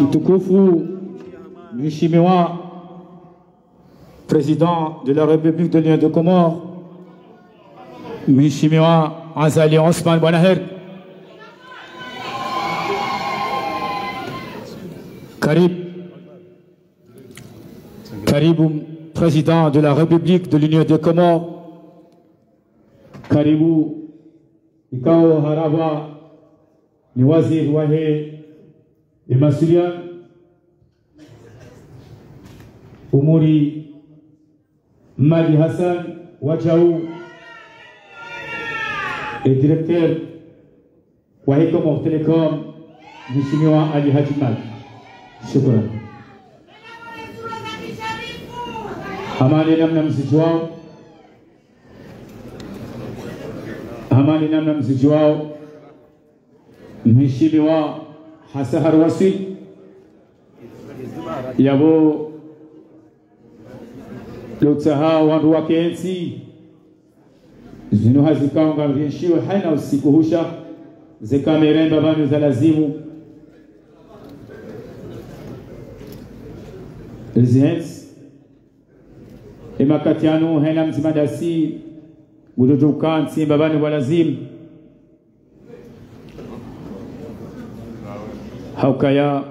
Mtukufu Mheshimiwa Président de la République de l'Union des Comores, Mheshimiwa Azali Osman Bwana Karibu Président de la République de l'Union des Comores, Karibu Ikao Harawa ni waziri wahe masulian Umuri Mali Hassan Wajau et directeur wahe Comores Telecom Mheshimiwa Ali Haji Mali. Shukran. Hamani namna mzijuao, hamani namna mzijuao, Mheshimiwa Hasahar Wasi yabo lutsaha wandu wakensi zinu hazikaonga rienshiwe haina usikuhusha zikameremba banu za lazimu Zihens Emakatiano hena mzimadasi Ududukan simba banu walazim Haukaya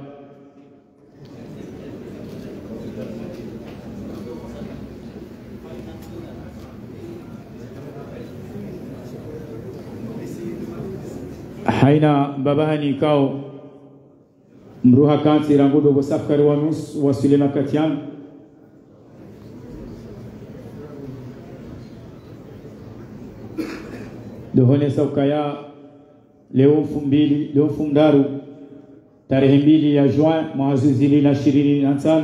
Haina babahani kao Mruha kanti rangudo wasafkari wanus wasulema katian Dohone saukaya leo mfundaru tarehe 2 ya Juin mwazizili na 25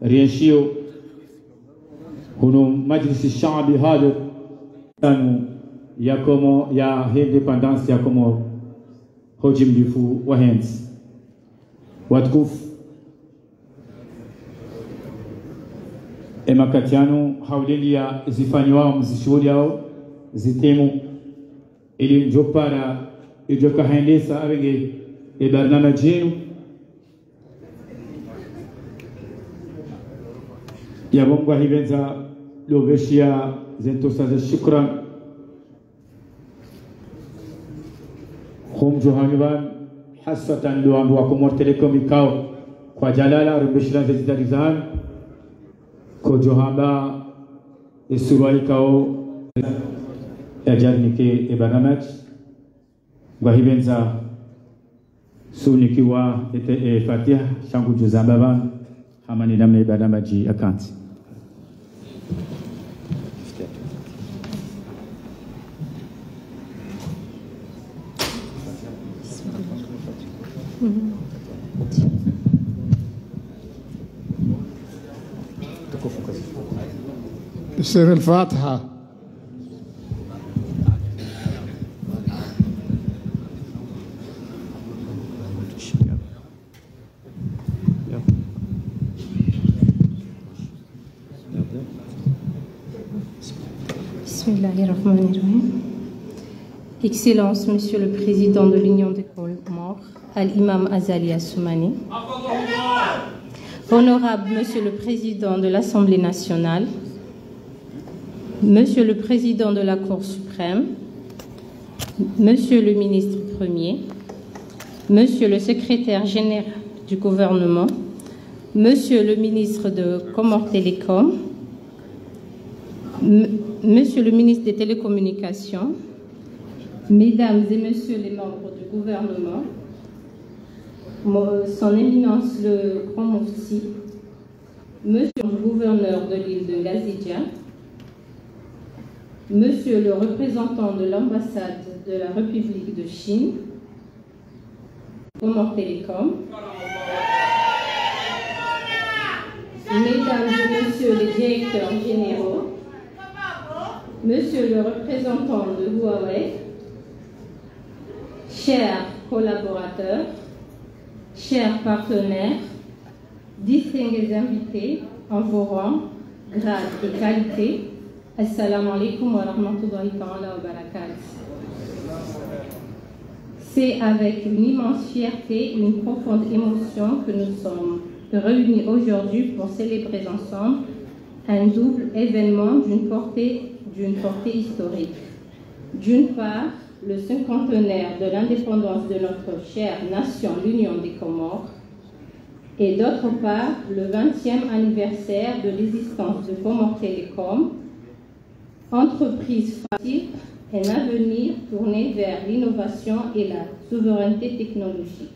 rienshio huno majlisi shabi hado tanu ya komo ya independence ya komo hoji mdifu wa hensi watkuf emakatiano haulili ya zifanywa mzishuhudi yao zitemu ili njopara ijoka hendesa abenge barnamaj yenu ya bongo hibenza lobeshia zentosa za shukran khum johaniban hasatan luandu wa Comores Telecom ikao kwa jalala rubeshira zidalizan ko johamba isuru ikao ajarnike barnamaj wahibenza sunikiwa Fatiha shangu juzambaban hamani namna ibada maji akanti بسر الفاتحة Bismillahirrahmanirrahim. Excellence, Monsieur le Président de l'Union des Comores, Al-Imam Azali Assoumani. Honorable Monsieur le Président de l'Assemblée nationale, Monsieur le Président de la Cour suprême, Monsieur le Ministre Premier, Monsieur le Secrétaire général du gouvernement, Monsieur le Ministre de Comores Telecom, Monsieur le Ministre des Télécommunications, Mesdames et Messieurs les membres du gouvernement, Son Éminence le Grand Moufti, Monsieur le Gouverneur de l'île de Ngazidja, Monsieur le représentant de l'ambassade de la République de Chine, Comores Telecom, Mesdames et Messieurs les directeurs généraux, Monsieur le représentant de Huawei, chers collaborateurs, chers partenaires, distingués invités en vos rangs, grades et qualités, Assalamu alaikum wa rahmatullahi ta'ala wa barakatuh. C'est avec une immense fierté et une profonde émotion que nous sommes réunis aujourd'hui pour célébrer ensemble un double événement d'une portée historique. D'une part, le cinquantenaire de l'indépendance de notre chère nation, l'Union des Comores, et d'autre part, le 20e anniversaire de l'existence de Comores Télécom, entreprise facile et un avenir tourné vers l'innovation et la souveraineté technologique.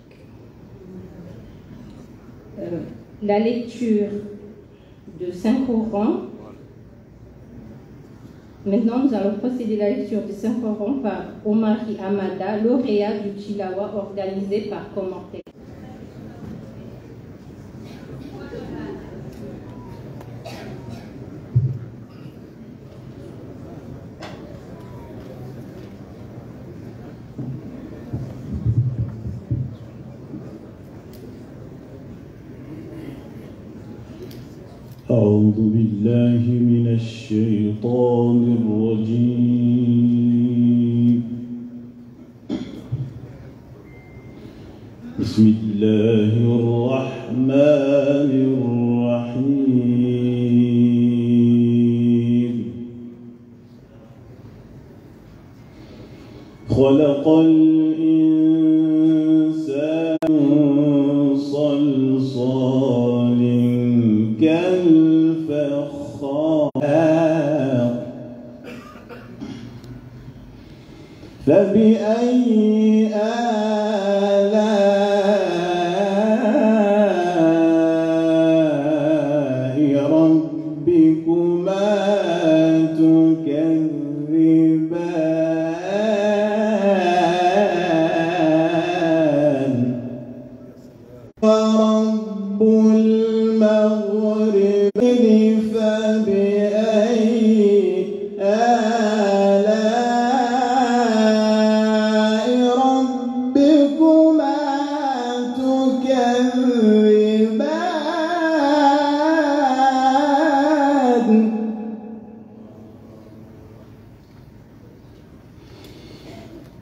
La lecture de Saint-Coran. Maintenant, nous allons procéder à la lecture de Saint-Coran par Omari Amada, lauréat du Tilawa organisé par Comores Télécom. أعوذ بالله من الشيطان الرجيم. بسم الله الرحمن الرحيم. خلق الإنسان صلصال كالفخار فبأي آلاء ربكما تكذبان ورب المغرب فبأي آلاء ربكما تكذبان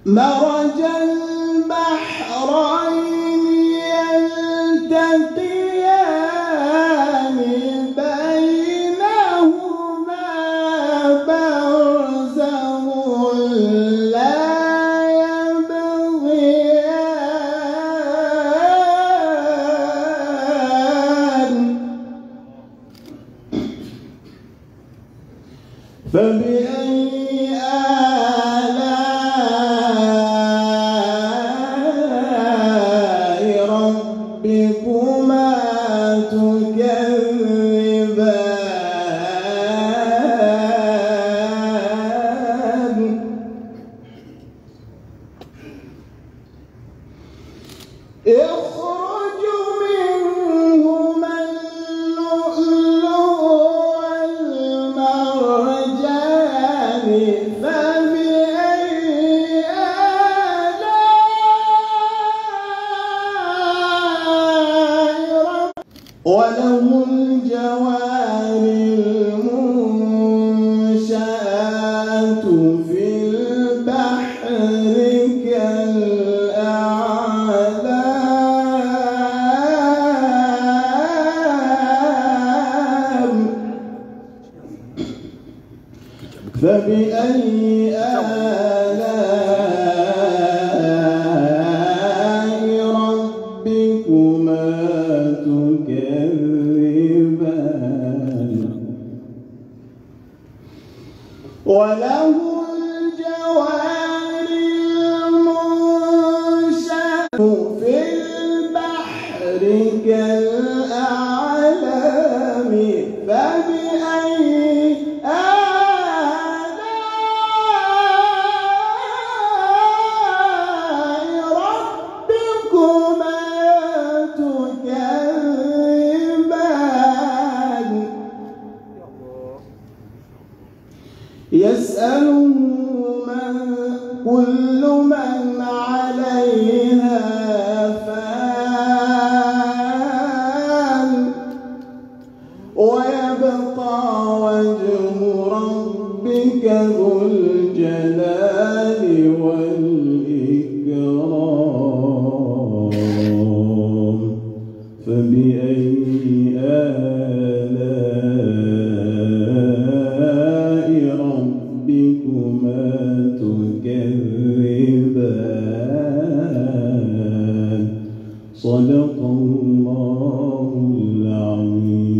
مرج البحرين يلتقيان بينهما برزخ لا يبغيان فبأي آلاء ربكما تكذبان يخرج منهما اللؤلؤ والمرجان فبأي آلاء وله الجوار المنشآت في البحر كالأعلام فبأي آلاء ربكما تكذبان وله الجوار المنشآت في البحر كالأعلام فبأي آلاء ربكما تكذبان يسأله كل من عليها فان ويبقى وجه ربك ذو الجلال والإكرام فبأي آلاء ربكما تكذبان صدق الله العظيم.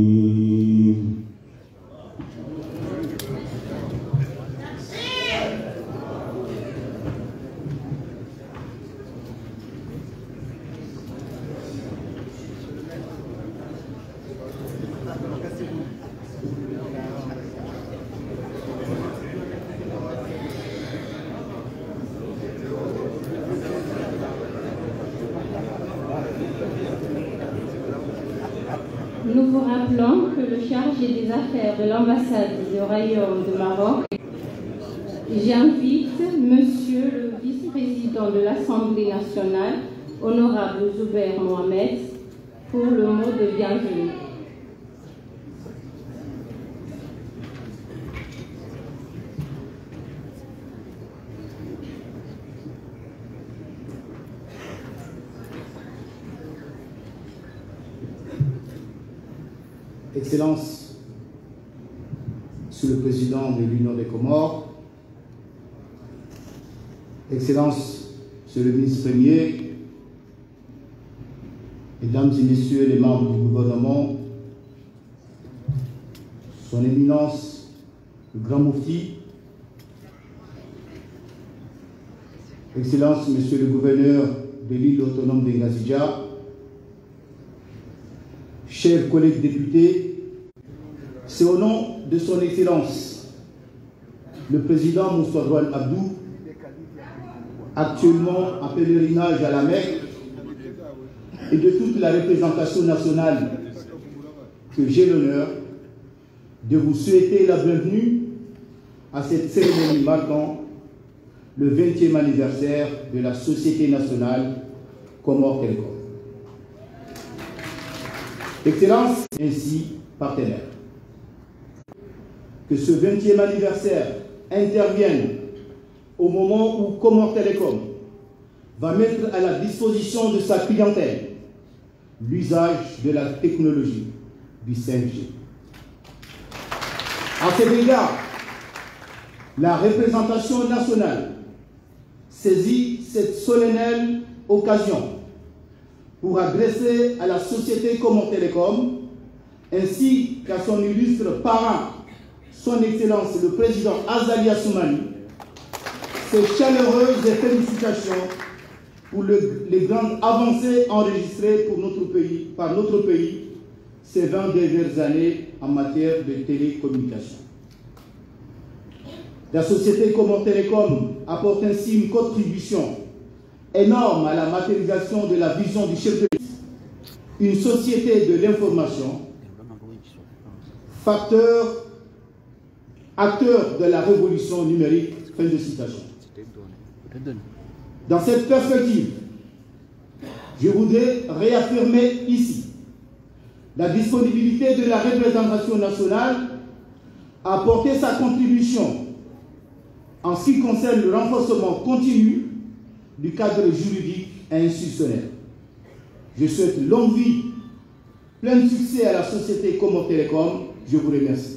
Nous vous rappelons que le chargé des affaires de l'ambassade du Royaume de Maroc, j'invite Monsieur le vice-président de l'Assemblée nationale, honorable Zuber Mohamed, pour le mot de bienvenue. Excellences, Monsieur le Président de l'Union des Comores, Excellences, Monsieur le ministre premier, Mesdames et Messieurs les membres du gouvernement, Son Éminence, le Grand Moufti, Excellences, Monsieur le gouverneur de l'île autonome de Ngazidja, chers collègues députés, c'est au nom de son Excellence, le président Moussa Douane Abdou, actuellement en pèlerinage à la Mecque, et de toute la représentation nationale, que j'ai l'honneur de vous souhaiter la bienvenue à cette cérémonie marquant le 20e anniversaire de la Société nationale Comores Telecom. Excellence, ainsi partenaire. Que ce 20e anniversaire intervienne au moment où Comores Telecom va mettre à la disposition de sa clientèle l'usage de la technologie du 5G. À cet égard, la représentation nationale saisit cette solennelle occasion pour adresser à la société Comores Telecom ainsi qu'à son illustre parent, son Excellence le Président Azali Assoumani, ses chaleureuses félicitations pour les grandes avancées enregistrées par notre pays ces 20 dernières années en matière de télécommunications. La société Comores Telecom apporte ainsi une contribution énorme à la matérialisation de la vision du chef de l'État, une société de l'information, acteur de la révolution numérique. Fin de citation. Dans cette perspective, je voudrais réaffirmer ici la disponibilité de la représentation nationale à apporter sa contribution en ce qui concerne le renforcement continu du cadre juridique et institutionnel. Je souhaite longue vie, plein de succès à la société Comores Telecom. Je vous remercie.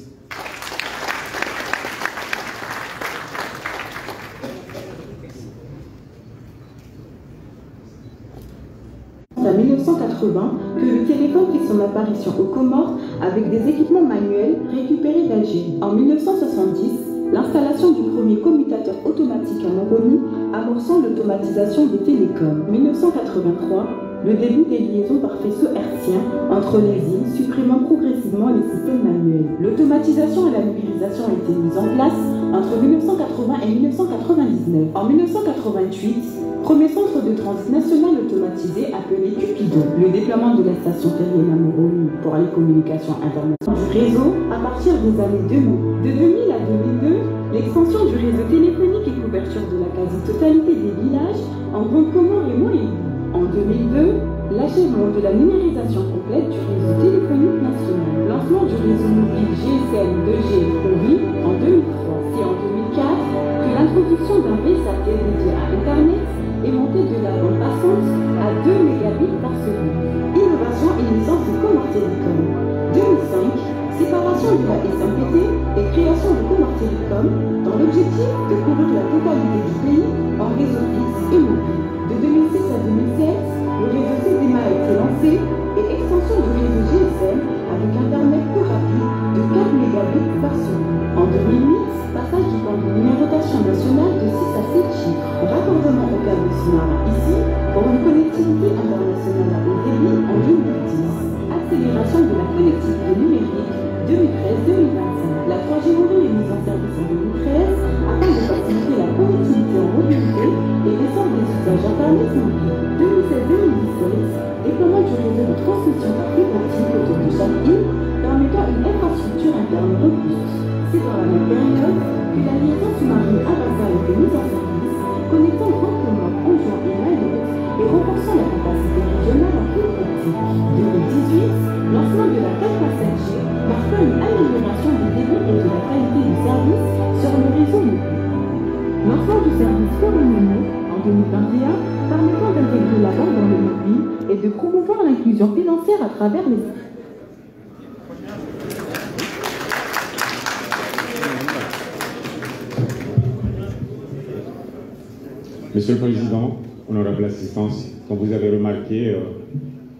En 1980 que le téléphone fit son apparition aux Comores avec des équipements manuels récupérés d'Algérie. En 1970, l'installation du premier commutateur automatique en Moroni amorçant l'automatisation des télécoms. En 1983, le début des liaisons par faisceau hertzien entre les îles, supprimant progressivement les systèmes manuels. L'automatisation et la numérisation ont été mises en place entre 1980 et 1999. En 1988, premier centre de transit national automatisé appelé Cupidon. Le déploiement de la station terrienne à Moroni pour les communications internationales du réseau à partir des années 2000. De 2000 à 2002, L'extension du réseau téléphonique et couverture de la quasi-totalité des villages en Grande Comore est moins aiguë. En 2002, l'achèvement de la numérisation complète du réseau téléphonique national. Lancement du réseau mobile GSM 2G POVI en 2003. C'est en 2004 que l'introduction d'un VSAT dédié à Internet est montée de la bande passante à 2 mégabits par seconde. Innovation et licence de Comore Télécom. 2005, séparation de la SMPT et création de Comore Télécom dans l'objectif de couvrir la totalité du pays en réseau fixe et mobile. De 2006 à 2007, le réseau CDMA a été lancé et extension du réseau GSM avec Internet plus rapide de 4 mégabits par seconde. En 2008, passage du plan de numérotation nationale de 6 à 7 chiffres. Raccordement au câble sous-marin ici pour une connectivité internationale à haut débit en 2010. Accélération de la connectivité numérique 2013-2025. La 3G mobile est mise en service en 2013 afin de faciliter la connectivité en mobilité et l'essor des usages Internet mobile. 2016-2017, déploiement du réseau de transmission par fibre optique autour de chaque île permettant une infrastructure interne robuste. C'est dans la même période que la liaison sous-marine Avasa a été mise en service, connectant Grande Comore en juin et Mayotte et renforçant la capacité régionale en fibre optique. 2018, lancement de la 4.5G marquant une amélioration du débit et de la qualité du service sur le réseau mobile. Lancement du service Forum en 2021 permettant d'intégrer la banque dans le mobile et de promouvoir l'inclusion financière à travers les... Monsieur le Président, honorable assistance, comme vous avez remarqué,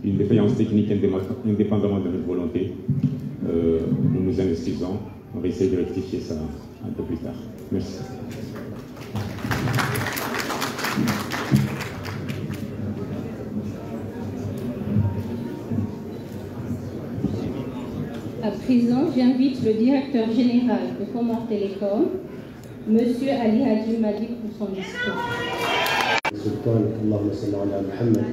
une défaillance technique indépendamment de notre volonté, nous nous investissons. On va essayer de rectifier ça un peu plus tard. Merci. À présent, j'invite le directeur général de Comore Télécom, M. Ali Hadji Malik, pour son discours. سبحانك اللهم صل على محمد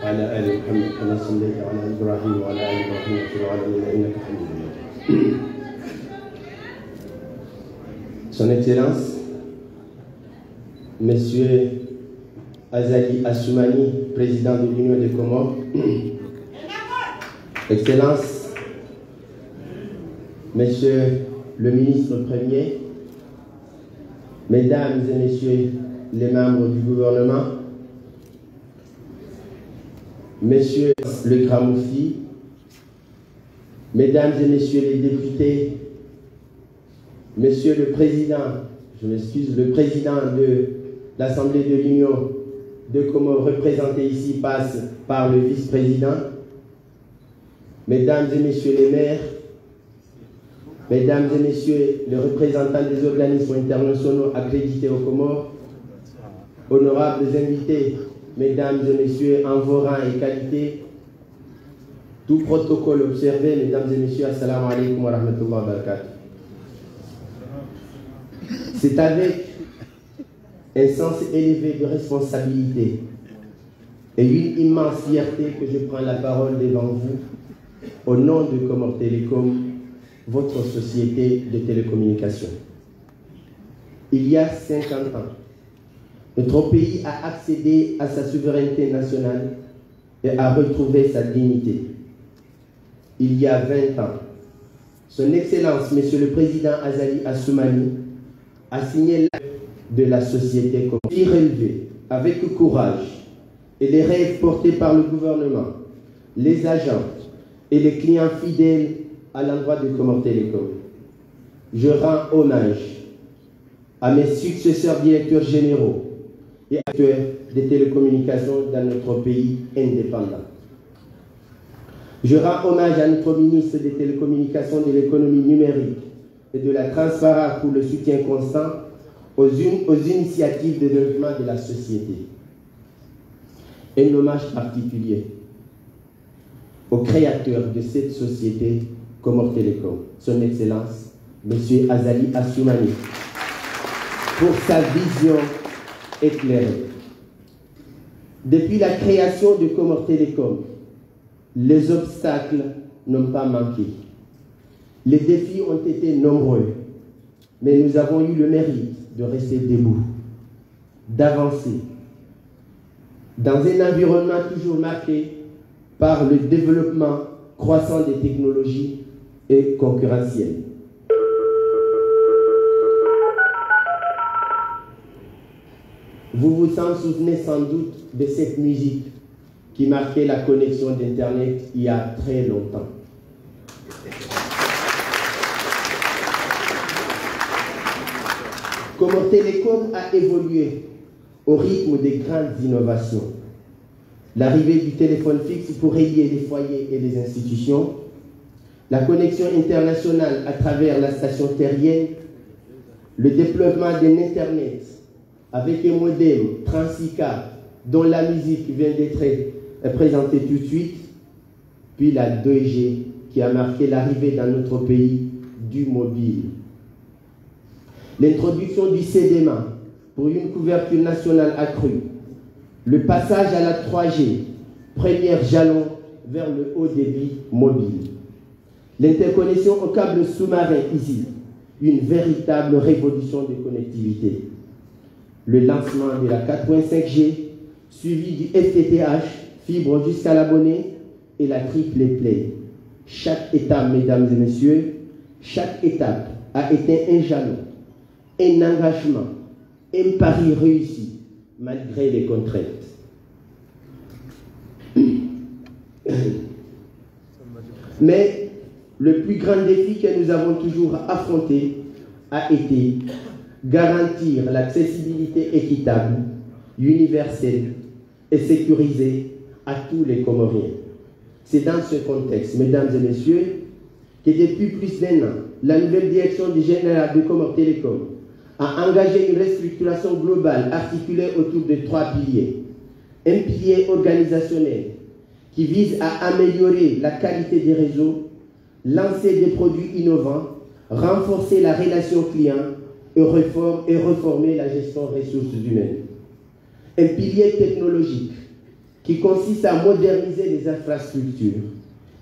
وعلى ال محمد كما صليت على ابراهيم وعلى ال ابراهيم في العالمين انك حميد مجيد. Son Excellence, Monsieur Azali Assoumani, président de l'Union des Comores, Excellence, Monsieur le ministre premier, Mesdames et Messieurs les membres du gouvernement, Monsieur le Grand Moufti, Mesdames et Messieurs les députés, Monsieur le Président, je m'excuse, le Président de l'Assemblée de l'Union de Comores représenté ici passe par le Vice-président, Mesdames et Messieurs les maires, Mesdames et Messieurs les représentants des organismes internationaux accrédités aux Comores, honorables invités, Mesdames et Messieurs, en vos rangs et qualités, tout protocole observé, Mesdames et Messieurs, assalamu alaikum wa rahmatullahi wa barakatuh. C'est avec un sens élevé de responsabilité et une immense fierté que je prends la parole devant vous au nom de Comore Télécom, votre société de télécommunications. Il y a 50 ans, notre pays a accédé à sa souveraineté nationale et a retrouvé sa dignité. Il y a 20 ans, Son Excellence, Monsieur le Président Azali Assoumani, a signé l'acte de la société comore. Il relevé avec courage et les rêves portés par le gouvernement, les agents et les clients fidèles à l'endroit de Comore Télécom. Je rends hommage à mes successeurs directeurs généraux et acteurs des télécommunications dans notre pays indépendant. Je rends hommage à notre ministre des Télécommunications, de l'économie numérique et de la transparence pour le soutien constant aux initiatives de développement de la société. Un hommage particulier au créateur de cette société, Comore Télécom, Son Excellence, M. Azali Assoumani, pour sa vision éclairée. Depuis la création de Comore Télécom, les obstacles n'ont pas manqué. Les défis ont été nombreux, mais nous avons eu le mérite de rester debout, d'avancer dans un environnement toujours marqué par le développement croissant des technologies et concurrentiel. Vous vous en souvenez sans doute de cette musique qui marquait la connexion d'Internet il y a très longtemps. Comores Telecom a évolué au rythme des grandes innovations. L'arrivée du téléphone fixe pour relier les foyers et les institutions, la connexion internationale à travers la station terrienne, le déploiement d'un Internet avec un modem 36K dont la musique vient d'être présentée tout de suite, puis la 2G qui a marqué l'arrivée dans notre pays du mobile. L'introduction du CDMA pour une couverture nationale accrue, le passage à la 3G, premier jalon vers le haut débit mobile, l'interconnexion au câble sous-marin ici, une véritable révolution de connectivité, le lancement de la 4.5G, suivi du FTTH, fibre jusqu'à l'abonné, et la triple play. Chaque étape, mesdames et messieurs, chaque étape a été un jalon, un engagement, un pari réussi, malgré les contraintes. Mais le plus grand défi que nous avons toujours affronté a été garantir l'accessibilité équitable, universelle et sécurisée à tous les Comoriens. C'est dans ce contexte, mesdames et messieurs, que depuis plus d'1 an, la nouvelle direction générale de Comores Telecom a engagé une restructuration globale articulée autour de 3 piliers. Un pilier organisationnel qui vise à améliorer la qualité des réseaux, lancer des produits innovants, renforcer la relation client et reformer la gestion des ressources humaines. Un pilier technologique qui consiste à moderniser les infrastructures.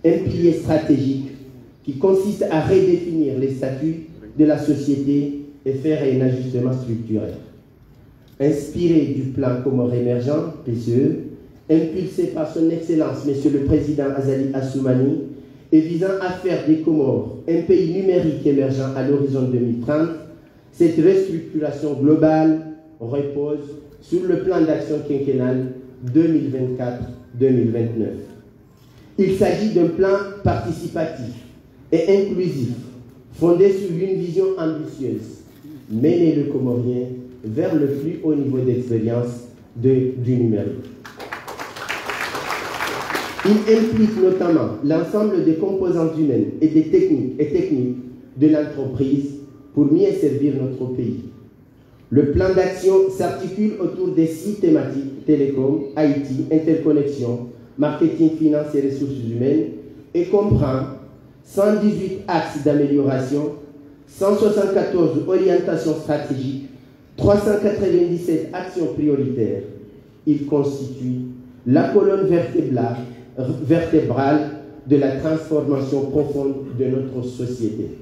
Un pilier stratégique qui consiste à redéfinir les statuts de la société et faire un ajustement structurel. Inspiré du plan Comores émergent, PCE, impulsé par son Excellence, Monsieur le Président Azali Assoumani, et visant à faire des Comores un pays numérique émergent à l'horizon 2030, cette restructuration globale repose sur le plan d'action quinquennal 2024-2029. Il s'agit d'un plan participatif et inclusif, fondé sur une vision ambitieuse, mener le Comorien vers le plus haut niveau d'expérience du numérique. Il implique notamment l'ensemble des composantes humaines et des techniques de l'entreprise pour mieux servir notre pays. Le plan d'action s'articule autour des 6 thématiques télécom, IT, interconnexion, marketing, finance et ressources humaines et comprend 118 axes d'amélioration, 174 orientations stratégiques, 397 actions prioritaires. Il constitue la colonne vertébrale de la transformation profonde de notre société.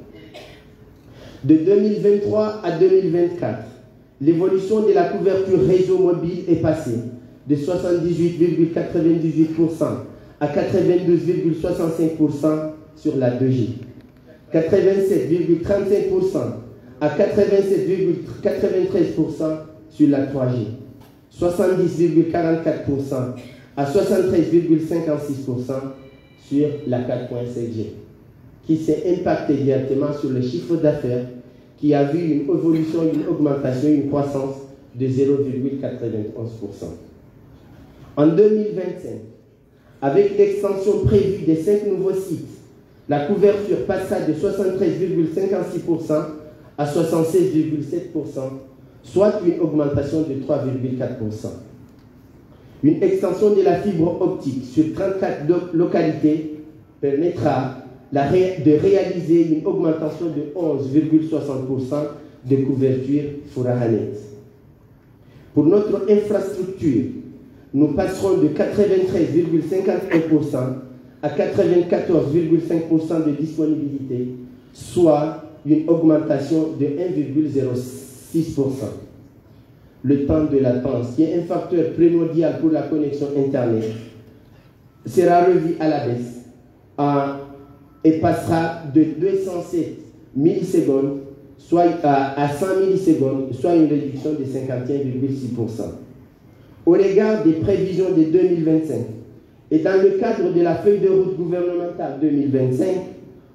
De 2023 à 2024, l'évolution de la couverture réseau mobile est passée de 78,98% à 92,65% sur la 2G, 87,35% à 87,93% sur la 3G, 70,44% à 73,56% sur la 4.5G, qui s'est impacté directement sur le chiffre d'affaires qui a vu une évolution, une augmentation, une croissance de 0,91%. En 2025, avec l'extension prévue des 5 nouveaux sites, la couverture passera de 73,56% à 76,7%, soit une augmentation de 3,4%. Une extension de la fibre optique sur 34 localités permettra de réaliser une augmentation de 11,60% de couverture Furahanet. Pour notre infrastructure, nous passerons de 93,51% à 94,5% de disponibilité, soit une augmentation de 1,06%. Le temps de latence, qui est un facteur primordial pour la connexion Internet, sera revu à la baisse et passera de 207 millisecondes à 100 millisecondes, soit une réduction de 51,6%. Au regard des prévisions de 2025 et dans le cadre de la feuille de route gouvernementale 2025,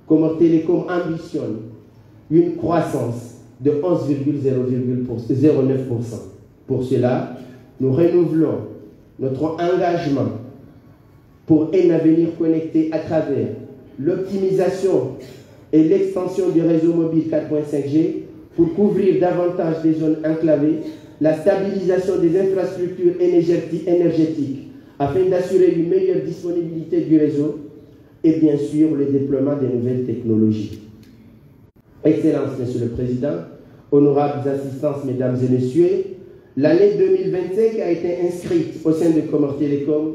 Comores Telecom ambitionne une croissance de 11,09%. Pour cela, nous renouvelons notre engagement pour un avenir connecté à travers l'optimisation et l'extension du réseau mobile 4.5G pour couvrir davantage des zones enclavées, la stabilisation des infrastructures énergétiques afin d'assurer une meilleure disponibilité du réseau et bien sûr le déploiement des nouvelles technologies. Excellences, Monsieur le Président, honorables assistances, Mesdames et Messieurs, l'année 2025 a été inscrite au sein de Comores Telecom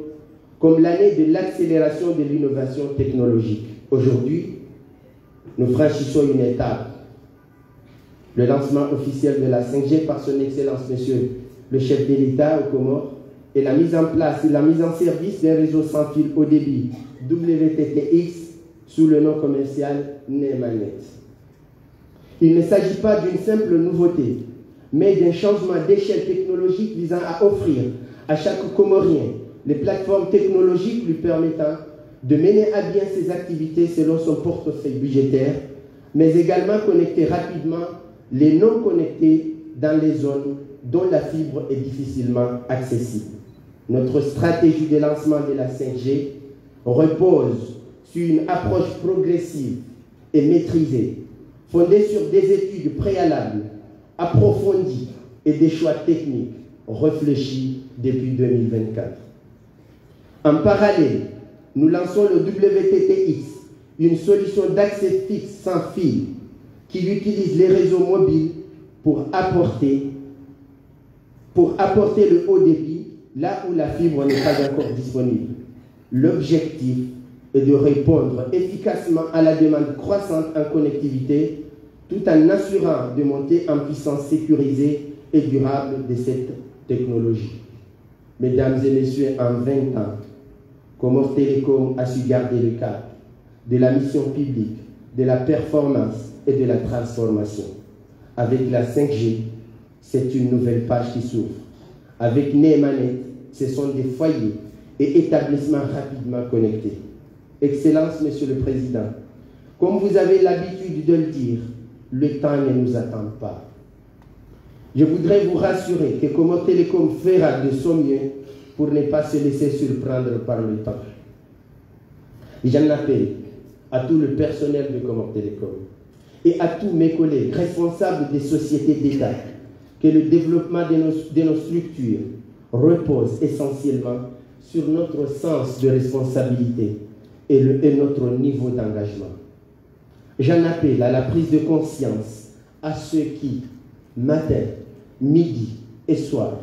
comme l'année de l'accélération de l'innovation technologique. Aujourd'hui, nous franchissons une étape. Le lancement officiel de la 5G par son Excellence, Monsieur le chef de l'État aux Comores, et la mise en place et la mise en service d'un réseau sans fil haut débit WTTX sous le nom commercial NEMANET. Il ne s'agit pas d'une simple nouveauté, mais d'un changement d'échelle technologique visant à offrir à chaque Comorien les plateformes technologiques lui permettant de mener à bien ses activités selon son portefeuille budgétaire, mais également connecter rapidement les non connectés dans les zones dont la fibre est difficilement accessible. Notre stratégie de lancement de la 5G repose sur une approche progressive et maîtrisée, fondée sur des études préalables, approfondies et des choix techniques réfléchis depuis 2024. En parallèle, nous lançons le WTTX, une solution d'accès fixe sans fil qui utilise les réseaux mobiles pour apporter le haut débit là où la fibre n'est pas encore disponible. L'objectif est de répondre efficacement à la demande croissante en connectivité tout en assurant de monter en puissance sécurisée et durable de cette technologie. Mesdames et messieurs, en 20 ans, Comores Telecom a su garder le cap de la mission publique, de la performance et de la transformation. Avec la 5G, c'est une nouvelle page qui s'ouvre. Avec NEMANET, ce sont des foyers et établissements rapidement connectés. Excellences, Monsieur le Président, comme vous avez l'habitude de le dire, le temps ne nous attend pas. Je voudrais vous rassurer que Comores Telecom fera de son mieux pour ne pas se laisser surprendre par le temps. J'en appelle à tout le personnel de Comores Telecom et à tous mes collègues responsables des sociétés d'État que le développement de nos structures repose essentiellement sur notre sens de responsabilité et notre niveau d'engagement. J'en appelle à la prise de conscience à ceux qui, matin, midi et soir,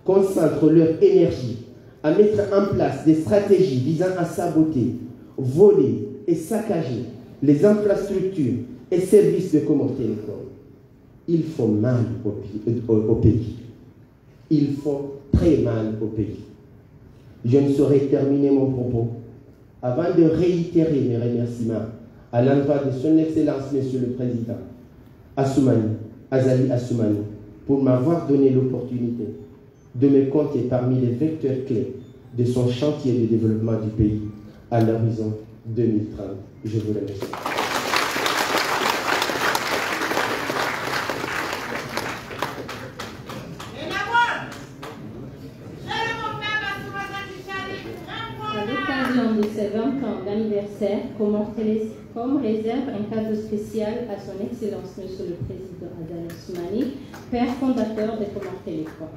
concentrent leur énergie à mettre en place des stratégies visant à saboter, voler et saccager les infrastructures et services de Comores Telecom. Ils font mal au pays. Ils font très mal au pays. Je ne saurais terminer mon propos avant de réitérer mes remerciements à l'endroit de son Excellence, Monsieur le Président, Azali Assoumani, pour m'avoir donné l'opportunité de me compter parmi les vecteurs clés de son chantier de développement du pays à l'horizon 2030. Je vous remercie. À l'occasion de ces 20 ans d'anniversaire, Comores Telecom réserve un cadeau spécial à son Excellence, Monsieur le Président Azali Assoumani, père fondateur de Comores Telecom.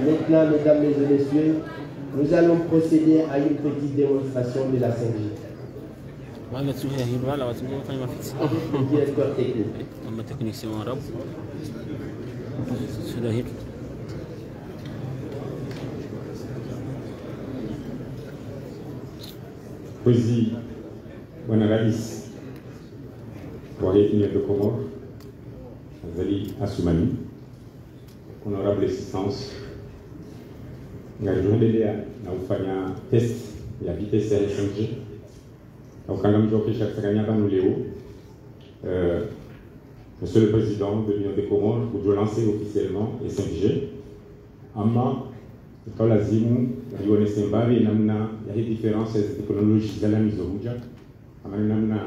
Maintenant, mesdames et messieurs, nous allons procéder à une petite démonstration de la 5G. Directeur technique. Président, Bwana Rais wa République de Comores, Azali Assoumani, honorable assistance, ngajondelea na ufanya test ya vitesse ya 5G na ukangamjokesha kusanganyaka leo. Monsieur le Président de l'Union des Comores, vous lancez officiellement les 5G. Ama kwa lazimu yonese mbali namna ya hii difference ya teknolojia za lami zoruja ama namna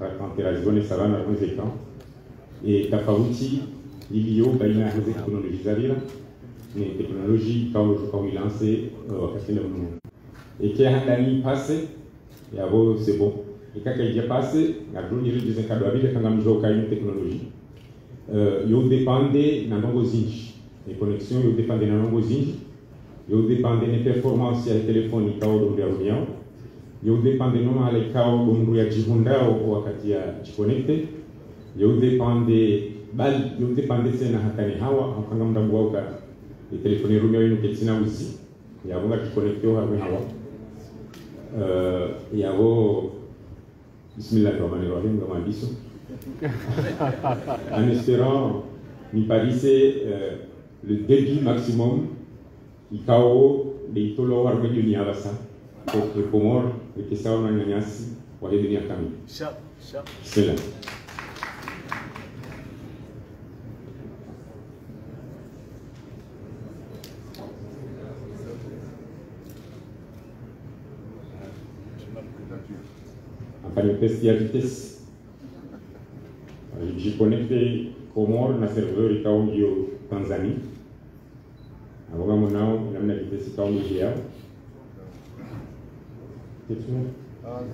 rakonte zione salama na mwezekan e tofauti iliyo baina ya hizi teknolojia za lila ni teknolojia kama lance wakati na mno et qui handani passé yabo c'est bon et quand il y a passé na drone ile dizen kadwa vile kanga mjoka une technologie yo dépendait na ndongo zinji les connexions yo dépendait na ndongo zinji yo dépendait des performances ya telefoni kao do ya rumiao yo dépendait non ale kao do ya jihundao wakati ya connecté yo dépendait tena hakani hawa akanga mdambu wao ka telefoni rumiao yenu ketina uzi ya bunga connecté hawa yabo bismillahirrahmanirrahim comme abisso en espérant ni parisser le débit maximum ikao leitolo warga dunia basa pour le Comore et que ça on a nyasi wa dunia kami bismillah. Enfin, le test de vitesse. J'ai connecté Comore na serveur ikao yo Tanzanie. Agora monao namna vitesse ikao ngia.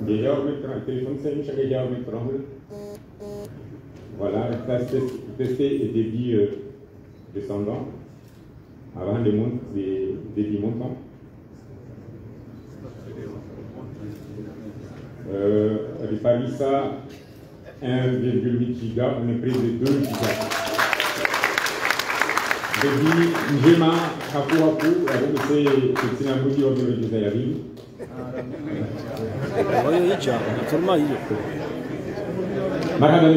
Déjà on met le téléphone c'est une chaque déjà on met tremble. Voilà, tester et débit descendant avant de monter débit montant. Paris ça 1,8 giga, on est près de 2 giga. Débit njema hapo c'est un bouti au niveau de la ville. Voglio già, ormai io. Marhaba.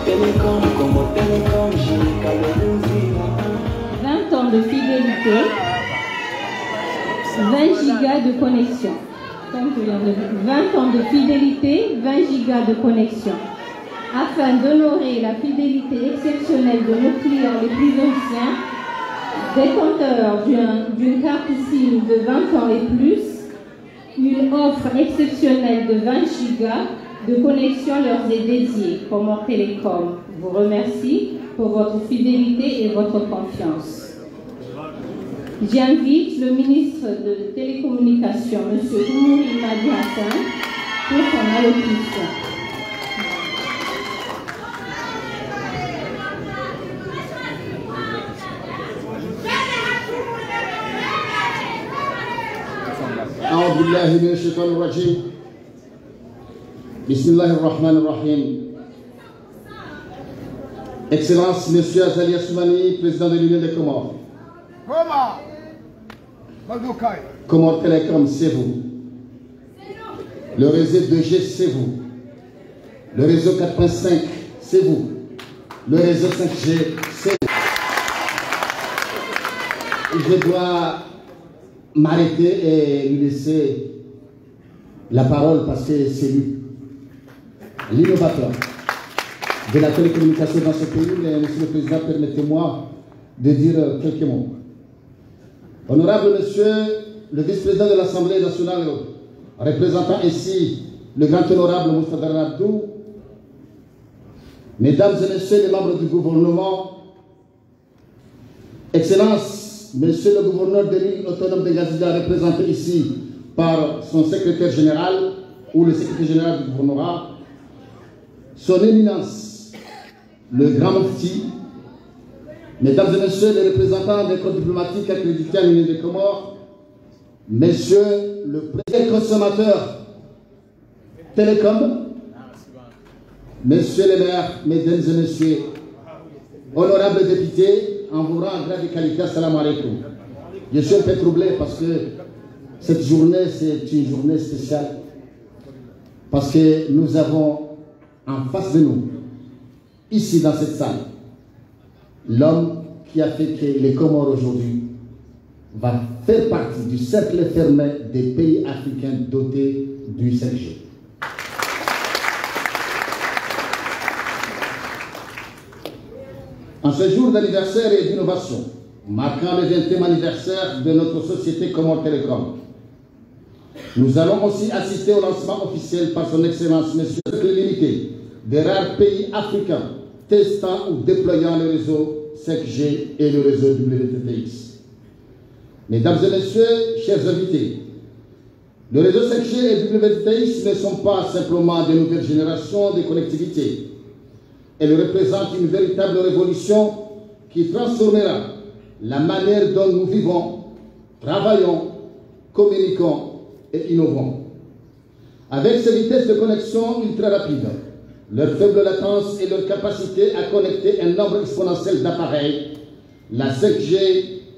Telecom gigas de connexion. Comme je viens de dire, 20 ans de fidélité, 20 gigas de connexion. Afin d'honorer la fidélité exceptionnelle de nos clients les plus anciens, détenteurs d'une carte SIM de 20 ans et plus, une offre exceptionnelle de 20 gigas de connexion leur est dédiée. Comores Telecom vous remercie pour votre fidélité et votre confiance. J'invite le ministre de Télécommunications, M. Oumouri Madi Hassan, pour son allocution. أعوذ بالله من الشيطان الرجيم بسم الله الرحمن الرحيم. Excellence, Monsieur Azali Assoumani, président de l'Union des Comores. Comores Telecom, c'est vous. Le réseau 2G, c'est vous. Le réseau 4.5, c'est vous. Le réseau 5G, c'est vous. Je dois m'arrêter et lui laisser la parole parce que c'est lui, l'innovateur de la télécommunication dans ce pays. Mais Monsieur le Président, permettez-moi de dire quelques mots. Honorable Monsieur le vice-président de l'Assemblée nationale, représentant ici le grand honorable Moustapha Abdou, Mesdames et Messieurs les membres du gouvernement, Excellence, Monsieur le gouverneur de l'île autonome de Gazida, représenté ici par son secrétaire général ou le secrétaire général du gouvernorat, Son Éminence, le Grand Mufti, Mesdames et Messieurs les représentants des corps diplomatiques accrédités à l'Union des Comores, Monsieur le président consommateur Télécom, Messieurs les maires, Mesdames et Messieurs, honorables députés, en vous rang grade et qualité, assalamu alaikum. Je suis un peu troublé parce que cette journée, c'est une journée spéciale. Parce que nous avons en face de nous, ici dans cette salle, l'homme qui a fait que les Comores aujourd'hui va faire partie du cercle fermé des pays africains dotés du 5G. En ce jour d'anniversaire et d'innovation, marquant le 20e anniversaire de notre société Comores Telecom, nous allons aussi assister au lancement officiel par son Excellence, Monsieur le limité des rares pays africains testant ou déployant le réseau 5G et le réseau WTTX. Mesdames et Messieurs, chers invités, le réseau 5G et WTTX ne sont pas simplement de nouvelles générations de connectivité. Elles représentent une véritable révolution qui transformera la manière dont nous vivons, travaillons, communiquons et innovons. Avec ces vitesses de connexion ultra rapides, leur faible latence et leur capacité à connecter un nombre exponentiel d'appareils, la 5G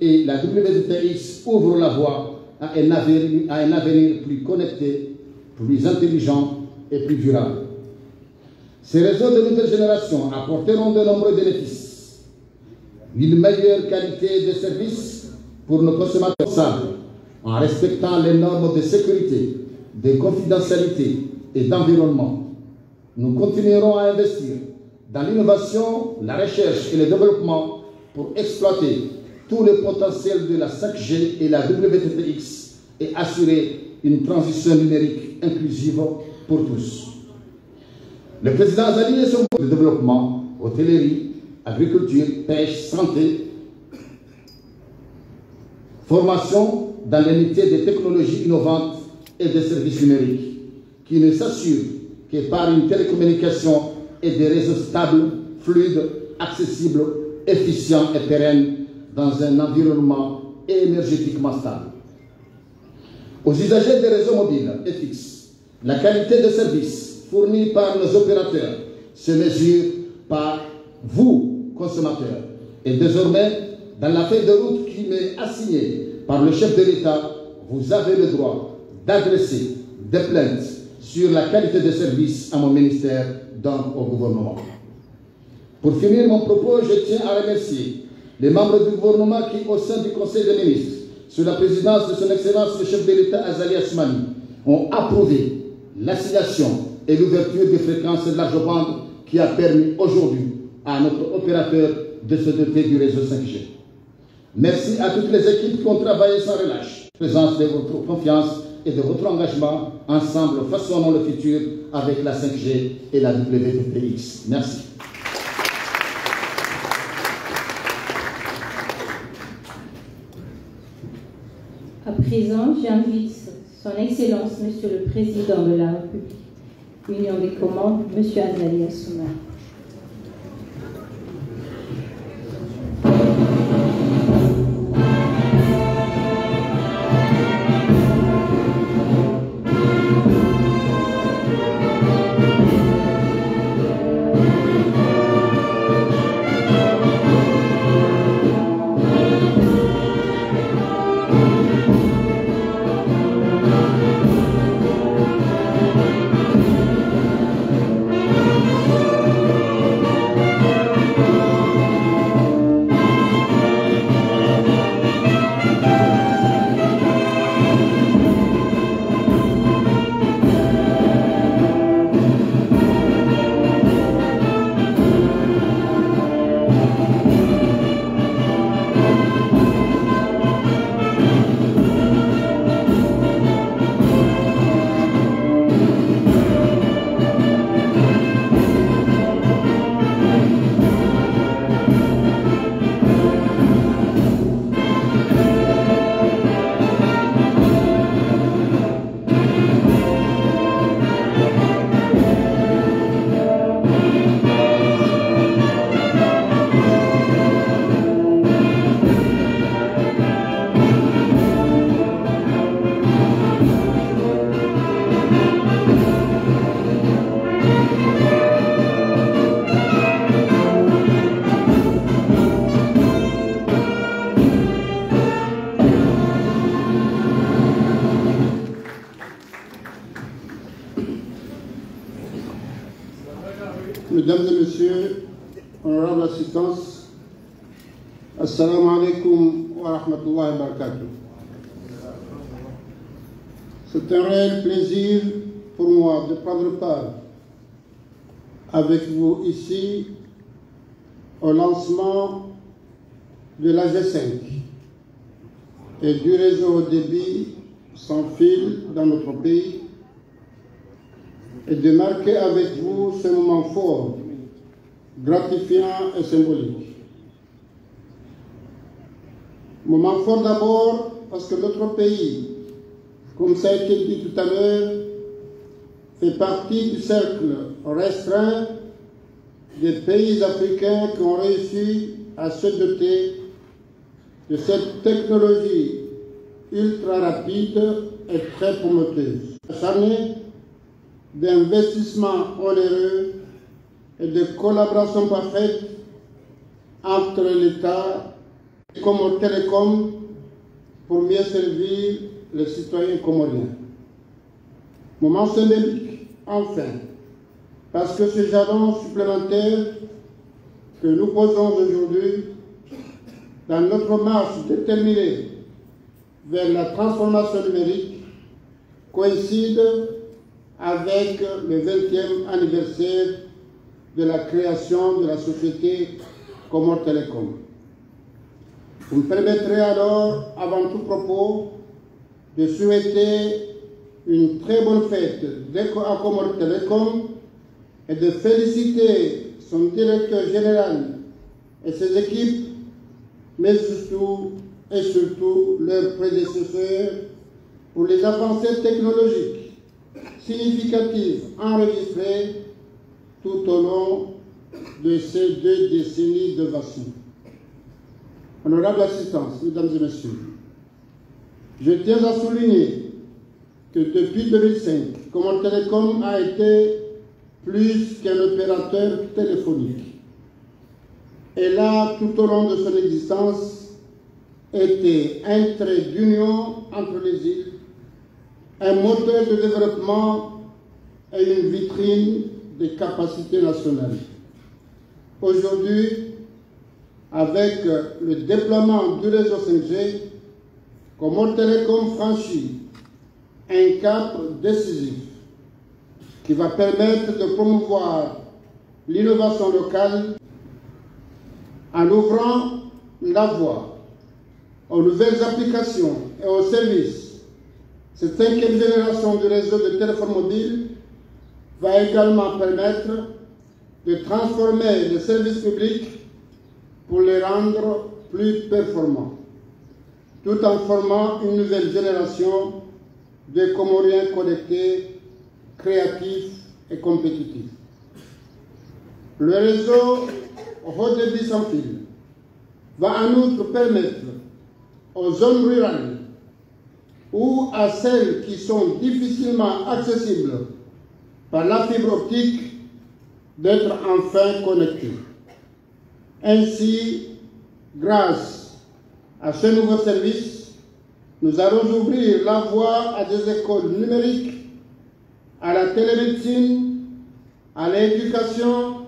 et la WTTX ouvrent la voie à un avenir plus connecté, plus intelligent et plus durable. Ces réseaux de nouvelle génération apporteront de nombreux bénéfices. Une meilleure qualité de service pour nos consommateurs en respectant les normes de sécurité, de confidentialité et d'environnement. Nous continuerons à investir dans l'innovation, la recherche et le développement pour exploiter tout le potentiel de la 5G et la WTTX et assurer une transition numérique inclusive pour tous. Le président Azali et son groupe de développement, hôtellerie, agriculture, pêche, santé, formation dans les métiers des technologies innovantes et des services numériques, qui ne s'assurent que par une télécommunication et des réseaux stables, fluides, accessibles, efficients et pérennes dans un environnement énergétiquement stable. Aux usagers des réseaux mobiles et fixes, la qualité de service fournie par nos opérateurs se mesure par vous, consommateurs. Et désormais, dans la feuille de route qui m'est assignée par le chef de l'État, vous avez le droit d'adresser des plaintes sur la qualité de service à mon ministère, donc au gouvernement. Pour finir mon propos, je tiens à remercier les membres du gouvernement qui, au sein du Conseil des ministres, sous la présidence de son Excellence le chef de l'État Azali Assoumani, ont approuvé l'assignation et l'ouverture des fréquences de large bande qui a permis aujourd'hui à notre opérateur de se doter du réseau 5G. Merci à toutes les équipes qui ont travaillé sans relâche. Présence de votre confiance et de votre engagement. Ensemble, façonnons le futur avec la 5G et la WTPX. Merci. À présent, j'invite Son Excellence, Monsieur le Président de la République, Union des Comores, Monsieur Azali Assoumani. Mesdames et Messieurs, honorable assistance, Assalamu alaikum wa rahmatullahi wa barakatuh. C'est un réel plaisir pour moi de prendre part avec vous ici au lancement de la G5 et du réseau débit sans fil dans notre pays et de marquer avec vous ce moment fort, gratifiant et symbolique. Moment fort d'abord parce que notre pays, comme ça a été dit tout à l'heure, fait partie du cercle restreint des pays africains qui ont réussi à se doter de cette technologie ultra rapide et très prometteuse. Acharnée d'investissements onéreux et de collaboration parfaite entre l'État et Comores Télécom pour mieux servir les citoyens comoriens. Moment symbolique, enfin, parce que ce jalon supplémentaire que nous posons aujourd'hui dans notre marche déterminée vers la transformation numérique coïncide avec le 20e anniversaire de la création de la société Comores Télécom. Vous me permettrez alors, avant tout propos, de souhaiter une très bonne fête à Comores Télécom et de féliciter son directeur général et ses équipes, mais surtout leurs prédécesseurs pour les avancées technologiques significatives enregistrées tout au long de ces 2 décennies d'innovation. Honorable assistance, mesdames et messieurs, je tiens à souligner que depuis 2005, Comores Télécom a été plus qu'un opérateur téléphonique. Elle a, tout au long de son existence, été un trait d'union entre les îles, un moteur de développement et une vitrine des capacités nationales. Aujourd'hui, avec le déploiement du réseau 5G, Comores Telecom franchit un cap décisif qui va permettre de promouvoir l'innovation locale en ouvrant la voie aux nouvelles applications et aux services. Cette 5e génération du réseau de téléphone mobile va également permettre de transformer les services publics pour les rendre plus performants, tout en formant une nouvelle génération de Comoriens connectés, créatifs et compétitifs. Le réseau haut débit sans fil va en outre permettre aux zones rurales ou à celles qui sont difficilement accessibles par la fibre optique d'être enfin connectées. Ainsi, grâce à ce nouveau service, nous allons ouvrir la voie à des écoles numériques, à la télémédecine, à l'éducation,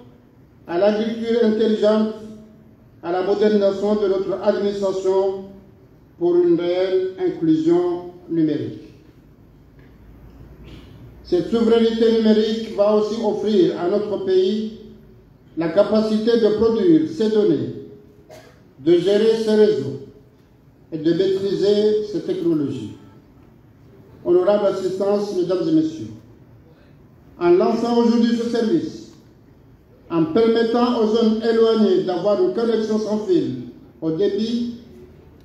à l'agriculture intelligente, à la modernisation de notre administration pour une réelle inclusion numérique. Cette souveraineté numérique va aussi offrir à notre pays la capacité de produire ces données, de gérer ces réseaux et de maîtriser ces technologies. Honorable assistance, mesdames et messieurs, en lançant aujourd'hui ce service, en permettant aux zones éloignées d'avoir une connexion sans fil au débit,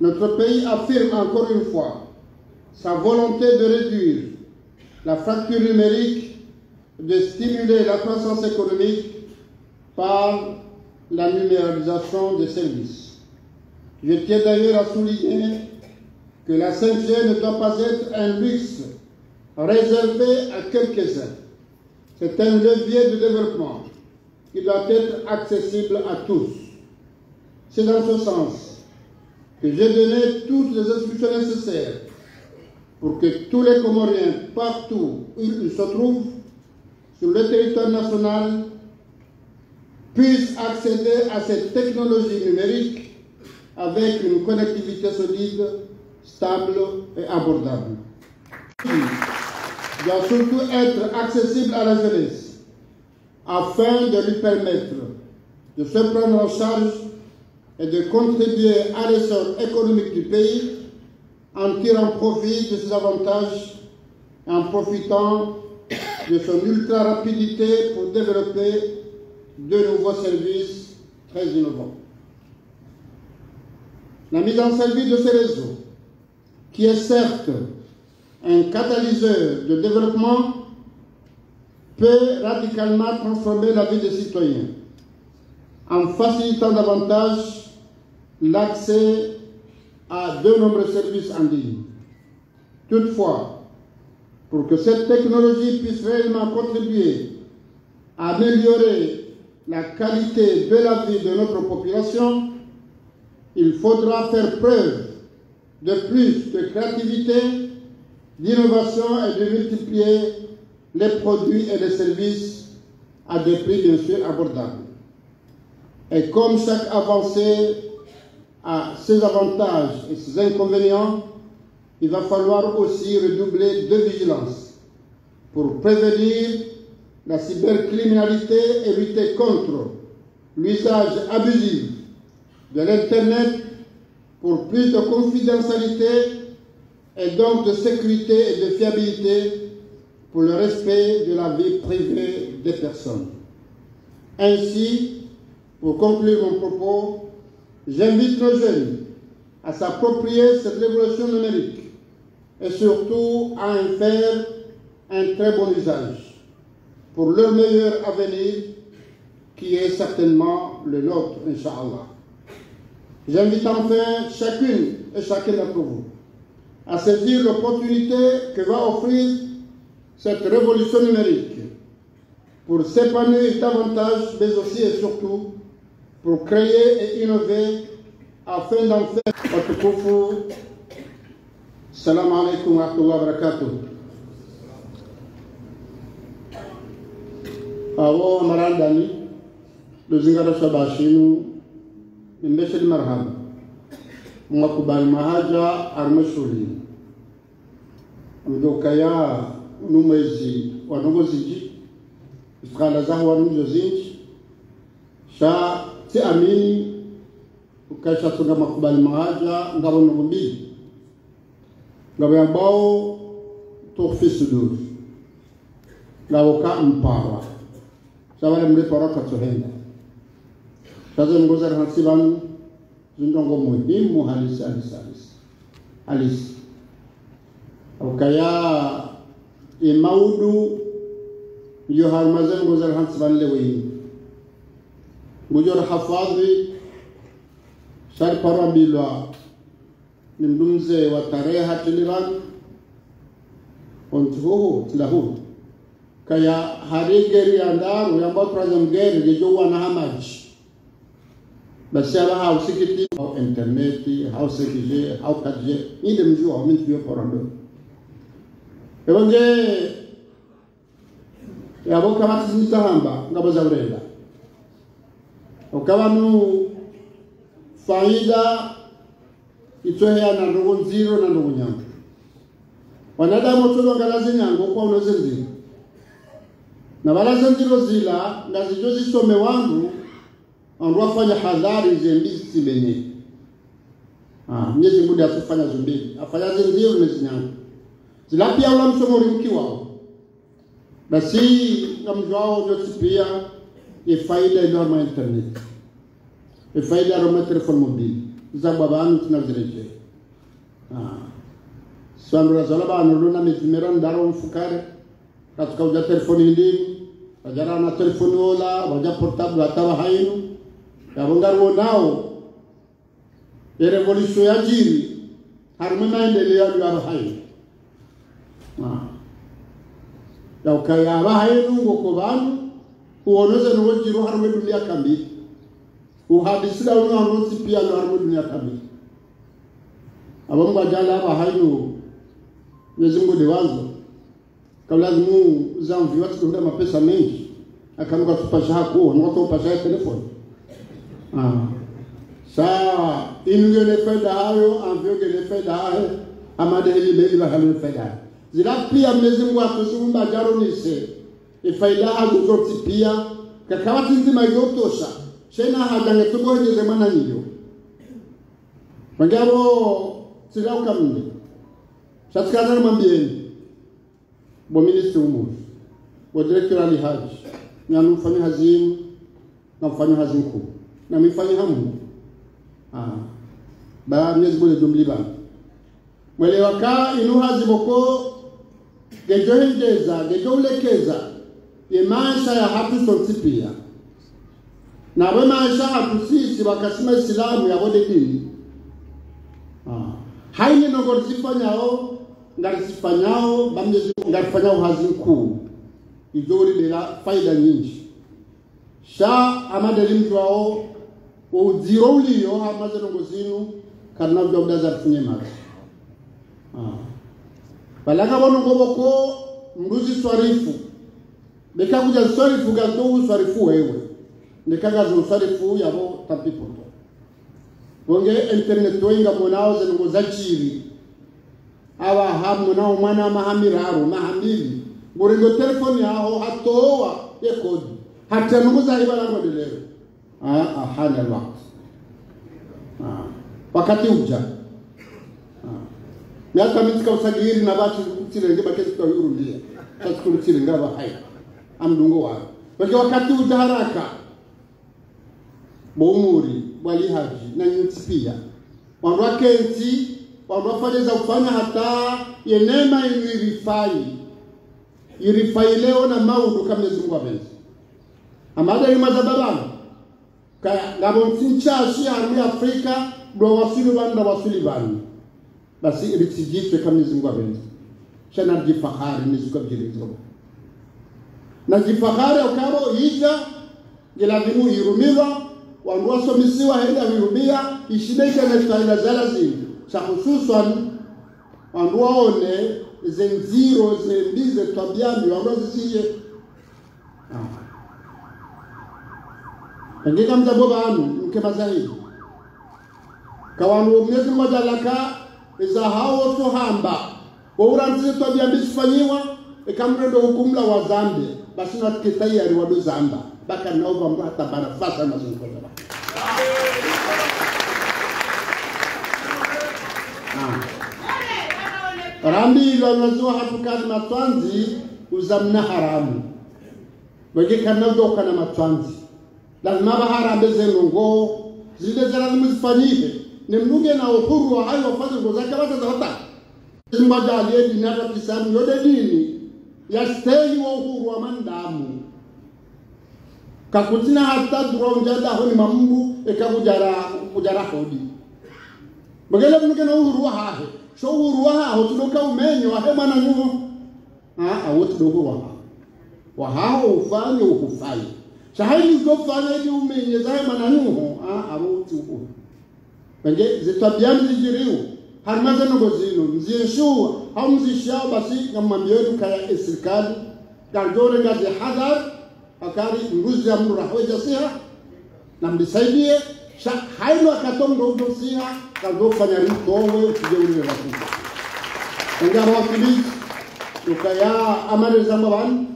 notre pays affirme encore une fois sa volonté de réduire la fracture numérique, de stimuler la croissance économique par la numérisation des services. Je tiens d'ailleurs à souligner que la 5G ne doit pas être un luxe réservé à quelques-uns. C'est un levier de développement qui doit être accessible à tous. C'est dans ce sens que j'ai donné toutes les instructions nécessaires pour que tous les Comoriens, partout où ils se trouvent, sur le territoire national, puissent accéder à cette technologie numérique avec une connectivité solide, stable et abordable. Il doit surtout être accessible à la jeunesse, afin de lui permettre de se prendre en charge et de contribuer à l'essor économique du pays en tirant profit de ses avantages et en profitant de son ultra-rapidité pour développer de nouveaux services très innovants. La mise en service de ces réseaux, qui est certes un catalyseur de développement, peut radicalement transformer la vie des citoyens en facilitant davantage l'accès à de nombreux services en ligne. Toutefois, pour que cette technologie puisse réellement contribuer à améliorer la qualité de la vie de notre population, il faudra faire preuve de plus de créativité, d'innovation et de multiplier les produits et les services à des prix bien sûr abordables. Et comme chaque avancée a ses avantages et ses inconvénients, il va falloir aussi redoubler de vigilance pour prévenir la cybercriminalité et lutter contre l'usage abusif de l'Internet pour plus de confidentialité et donc de sécurité et de fiabilité pour le respect de la vie privée des personnes. Ainsi, pour conclure mon propos, j'invite nos jeunes à s'approprier cette révolution numérique et surtout à en faire un très bon usage pour leur meilleur avenir qui est certainement le nôtre, Inch'Allah. J'invite enfin chacune et chacun d'entre vous à saisir l'opportunité que va offrir cette révolution numérique pour s'épanouir davantage, mais aussi et surtout pour créer et innover afin d'en faire votre koufu. Salam alaikum wa rahmatullahi wa barakatuh. Awo marandani le zingara shabashinu mbeshel marhaba mwakubali mahaja armashuri mdokaya numezi wanongoziji iskala zaho wanuzo zinji sha ti amini ukasha tunga makubali mahaja ngabo numbili ngabo ambao tofisu ngabo ka mpawa sabale mle paraka tohenda sazo ngozara hasiban zindongo muhimu halisi ukaya imaudu yo harmazen ngozara hasiban lewi ngojor hafadhi shari parabilwa nimdumze wa tareha tiliran ontuho tilahu kaya harigeri andaru yamba prazam geri gejo wana hamaji basi aba hausikiti au interneti hausikije haukadje inde mjua au mintu yo porando ebonge yabo kama tizitahamba ngabo za urenda ukabanu faida itoya na ndogo nziro na ndogo nyamba wanadamu tulongalaze nyango kwa unozenziro na balaze nziro zila ngazijo zisome wangu anwafanya hadhari zembizi sibenye Mwenyezi Mungu asifanya zumbili afanya nziro nezinyango zila pia ula msomo rimkiwao basi ngamjwao nyote pia ifaida ilo ama internet ifaida ilo telefoni mobili za babanu tunazireje swandura zola banu luna mitimera ndaro mfukare katika uja telefoni ndini wajara na telefoni ola waja portable atawa hainu ya bongaru nao ya revolution ya jiri haruma maendeleo ya hainu ya ukaya hainu ngoko banu uonoze no jiro haruma dunia kambi uhadisira uno anoti pia no haruma dunia kambi abamwa jala hainu Mwenyezi Mungu ndiwazo kabla lazimu zamvi watu kuunda mapesa mengi akanuka tupasha hako na watu upasha telefoni saa inge ne feda hayo amvyoge ne feda hayo amade hili beli ba halu feda zila pia Mwenyezi Mungu atusumba jaro nise ifaida hazo zote pia kakawati nzima yotosha shena hajange tuboje zemana niyo wangabo sila ukamni Shatkazana mambieni bo ministri umu bo director ali haji na mfanya hazimu na mfanya hazimu kuu na mfanya hamu ba Mwenyezi Mungu jumli bana mwele waka inu haziboko gejo hendeza gejo ulekeza ye maisha ya hatu sotipia na we maisha hatu sisi wakasima Islamu ya wode dini haini nogorifanyao ngarisifanyao bamjezi ngarifanyao hazinku idori bila faida nyingi sha amadeli mjwao uzirouliyo amaze nongozinu karna jobda za funyema balaka bono ngoboko mruzi swarifu beka kuja swarifu gato swarifu wewe ndekaga zo swarifu yabo tapipo bonge internet wenga monao zengo zachiri awa hamu na umana mahamiraro mahamili burengo telefoni yao hatoa ekodi hata nuguza ibala ngodelero hana wakati uja miaka mitika usagiri na batu kutirenge bakezi kwa yurundia tatu kutirenge ngaba hai amdungo wa wakati uja haraka bomuri wali haji na nyutipia wandu wakenti wandu wafanyeza ufanya hata yenema irifai leo na maudu kama Mwenyezi Mungu apenzi amada ni mazababana kaya ngabo mtinchashi harumi Afrika do wasili bani basi iritijitwe kama Mwenyezi Mungu apenzi shana jifahari nizuka bjilizo na jifahari ukabo hija gelazimu irumiwa wanduwaso misiwa henda virubia ishideka na faida zalazimu cha hususan wanduwaone zenziro zendize tabiami wanduwazisiye ngeka mzabo banu mkema zaidi kawanu mwezi mmoja laka za hao tuhamba wauranzi to biambisifanyiwa ikamrendo hukumla wa Zambia basi na kitayari wa Zambia baka nao kwa hata bana fasa na zunguka rambi lwanazua hatukani matwanzi uzamna haramu wege kanado kana matwanzi lazima baharambe zenongo zile zara muzifanyike ni mnuge na uhuru wa hayo wafanye ngoza kabata za hata mmoja aliyendi na kisamu yode dini ya steli wa uhuru wa mandamu kakutina hata duronja da honi mambu kujara hodi bagele mnuge na uhuru wa hahe so uhuru wa haho tudoka umenyo wa hema na nyuho wote dogo wa hao ufanye ukufanye shahidi ukufanya ili umenye za hema na nyuho wote uko benge zitabiani zijiriu harmaza nogozino mzishua au mzishao basi ngamwambie kaya serikali kanjore ngazi hadhar akari nguzi ya mru rahweja siha na mbisaidie haino akatongo siha kazofanya ritowe ukijeuri rafuka ngara wakili ukaya amare zamaban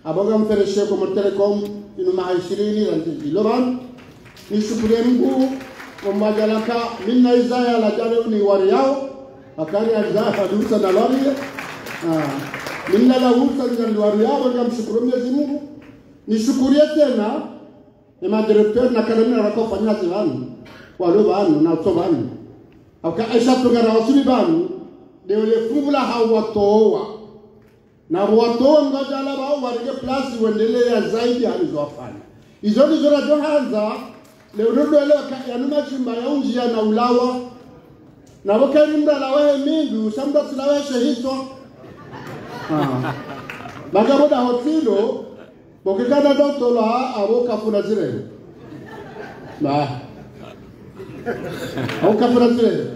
aboga mfereshe kwa Telecom inu maha 20 ranti iloban ni shukuriya Mungu Mwajalaka minna izaya la jale ni wari yao akari azaya hadusa na wari minna la usa ni wari yao nga mshukuru Mwenyezi Mungu nishukurie tena ema directeur na kadamina wako fanya zivanu walo banu na uto banu aka aisha tungara wasuli banu ndio ile fumula hawatoa na watoa ngajala bao warige plus uendelea zaidi alizofanya hizo ndizo rajohanza leo ndio leo yanuma chimba ya unjia na ulawa na wakati mda la wewe mingi usamba tulawe shehito baga boda hotilo bokikana dotola awoka kuna zile au kafura zile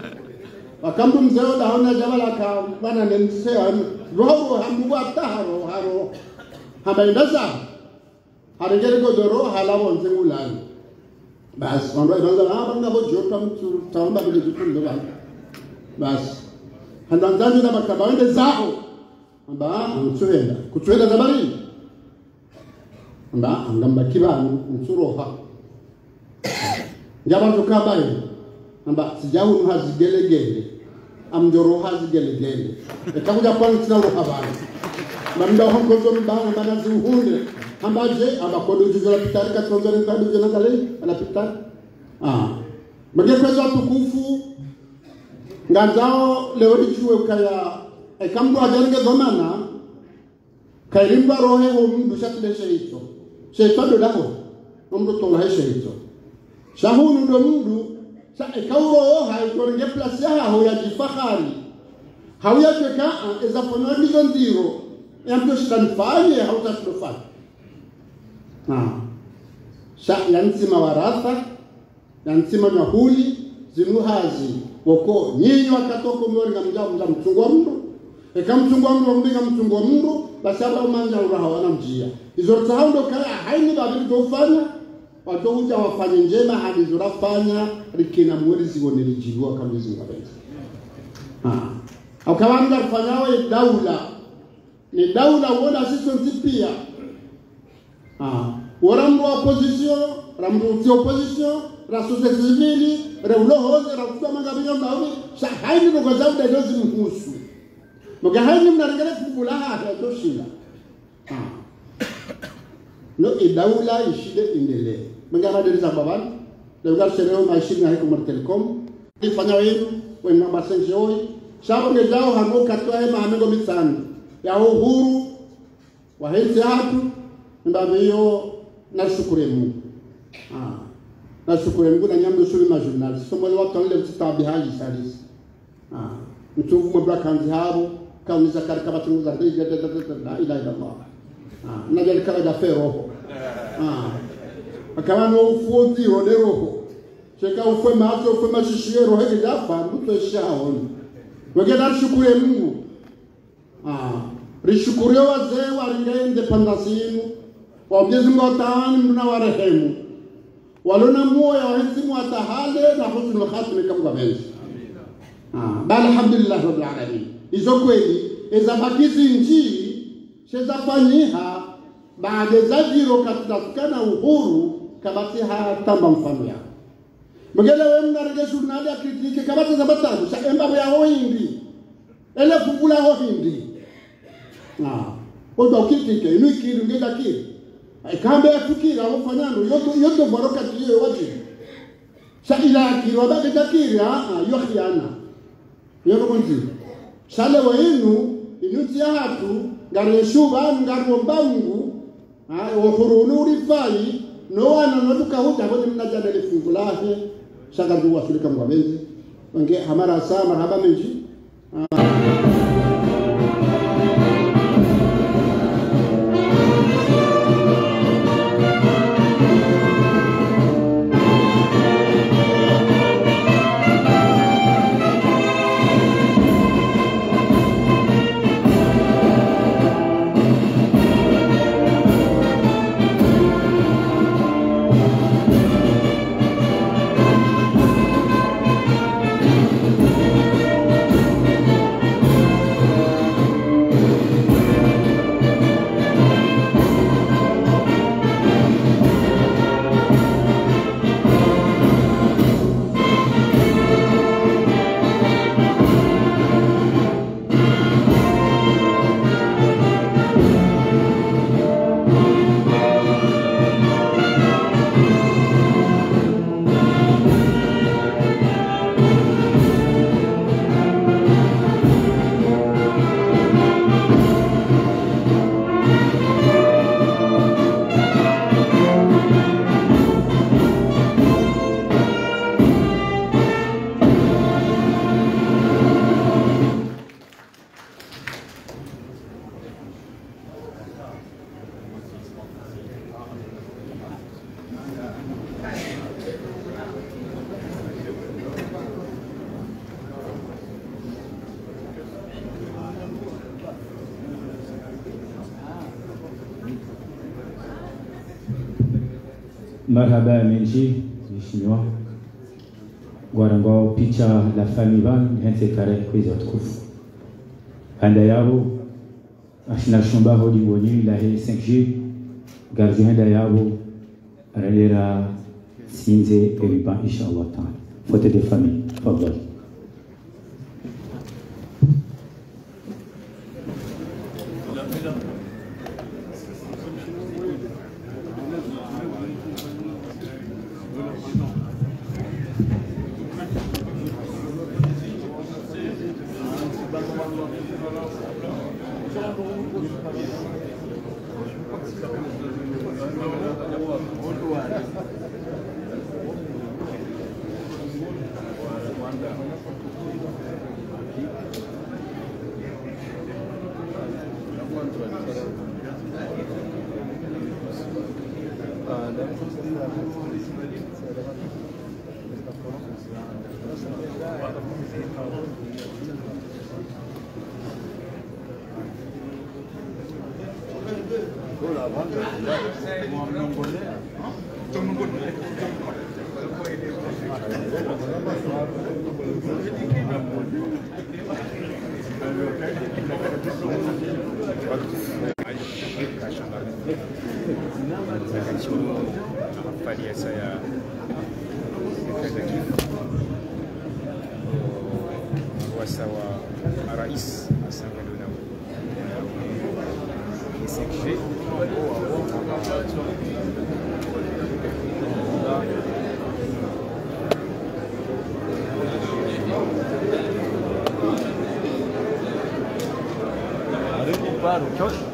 wakambu mzeo da hona jabala ka bana nemsea roho hamu ataharo haro habaindaza harengere godoro halawo nzengulani bas wando ibanza banga bojota mtu tamba bile tukundo bana bas handanzanyo na makabande zao amba mtuenda kutwenda zabari amba ngamba kibanu mturoha njabantu kabaye amba sijahu hazigelegele amjoro hazigelegele ekakuja kwanza roha bana manda honko ndo mbana bana zuhunde ambaje abakodo juzala pitari katonzale kadu jana kale ala pitari mage kwa tukufu nganzao leo dichwe kaya ekambu ajange domana kairimba rohe ho mdu shatile shehito shehito dako mdu tola shehito shahunu ndo mdu sa ekauro haikoringe place ho ya jifahari hauya teka ezaponwa ndizo ndiro yamto shitanifanye hautasifanye yansima waratha yansima nyahuli zinuhazi woko nyinyi wakatoko mworinga mja mchungwa mndu eka mchungwa mndu wakumbinga mchungwa mndu basaba umanja uraha wana mjia izo tahaundo kaya haini babili dofanya wadohuja wafanye njema hadi zurafanya rikina mweri zigone lijigua kambizi mkabenza Akawanda kufanyawe daula ni daula wona assistance pia warambo opposition rambo opposition la société civile reulo hoze rafuta magabinya ndawi sa haini ndo zauda dozi mhusu moga haini mnarengele kubulaha atoshinda no idaula ishide indele mengana deri sababan daula sereo mashini haiko Telecom ifanya wenu wema masenjoi shabo ngezao hango katwa hema hamengo mitsani ya uhuru wa henzi hatu ndabio na shukuru Mungu na shukuru Mungu na nyambo shuri ma journalist somo le watonle mtitabi haji salisi mtuvu mbra kanzi habo kauniza karika batungu za ndege la ilaha illallah na jali kala da roho akama no ufuoti ode roho cheka ufwe macho ufwe mashishie roho hege jafa mtu shaoni wegeda shukuru Mungu rishukuru wazee waringa independence yenu wa Mwenyezi Mungu atani mna warehemu walona moyo wahenzimu atahale na husnul khatmi kama benzi bali alhamdulillah rabbil alamin hizo kweli ezabakizi nji shezafanyiha baada za jiro katika uhuru kabati hatamba mfano ya mgele wewe mnarege journal ya kritike kabati za batatu sa emba ya hoindi ele fukula hoindi odo kritike ni kiri ngenda kiri kambe atukira ufanyano yoto baroka tiyo waje sa ila kiri wabake takiri yo khiana yo konti sale wenu inuti ya hatu ngareshuba ngaromba Mungu uhuru urifai no wana naduka huta kwa mnajana lifungu lahe shaka ndio wafika mwabenzi wange hamara saa marhaba menji Marhaba menji mheshimiwa gwarangwao picha la famille van hense kare kwizo tukufu handa yabo ashina shumba hodi ngoni la he 5G garju handa yabo ralera sinze eriba inshallah taala photo de famille fadhali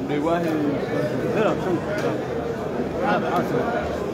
le واحد لا لا